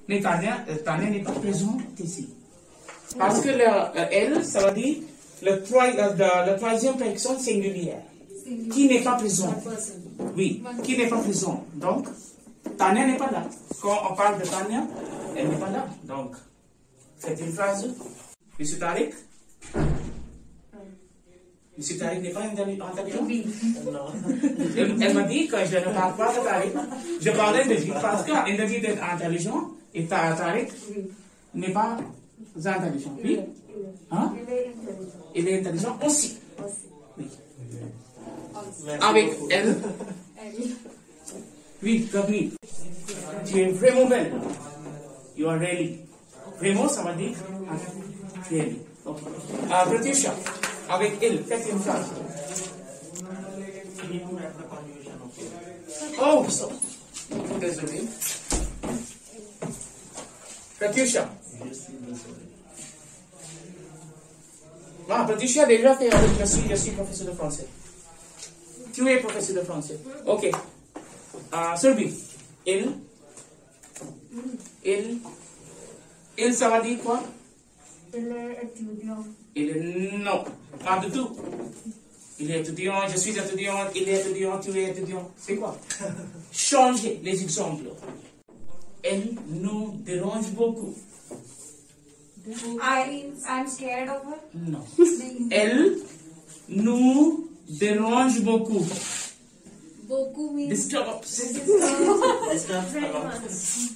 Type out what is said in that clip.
Mais Tania n'est pas présente ici. Parce que elle, ça veut dire le troisième personne singulière. Qui n'est pas présent. Oui, qui n'est pas présent. Donc, Tania n'est pas là. Quand on parle de Tania, elle n'est pas là. Donc, faites une phrase. Monsieur Tariq? Monsieur Tariq n'est pas intelligent? Oui. Non. Elle m'a dit que je ne parle pas de Tariq. Je parlais de lui parce qu'Indrajit est intelligent et Tariq n'est pas intelligent. Oui? Hein? Il est intelligent aussi. Oui. Avec elle? Oui, Gavni. Tu es vraiment belle. You are really. Vraiment, ça veut dire really. Okay. Pratyusha, avec elle, faites une phrase. Oh, so. Désolé. Pratyusha. Ah, Pratyusha a déjà fait avec je suis professeur de français. Tu es professeur de français. Ok. Surbi. Il, ça va dire quoi? Il est étudiant. Non, pas du tout. Il est étudiant, je suis étudiant, il est étudiant, tu es étudiant. C'est quoi? Changez les exemples. Elle nous dérange beaucoup. I'm scared of her. Non. Elle nous dérange beaucoup. Beaucoup means Disturb. very much.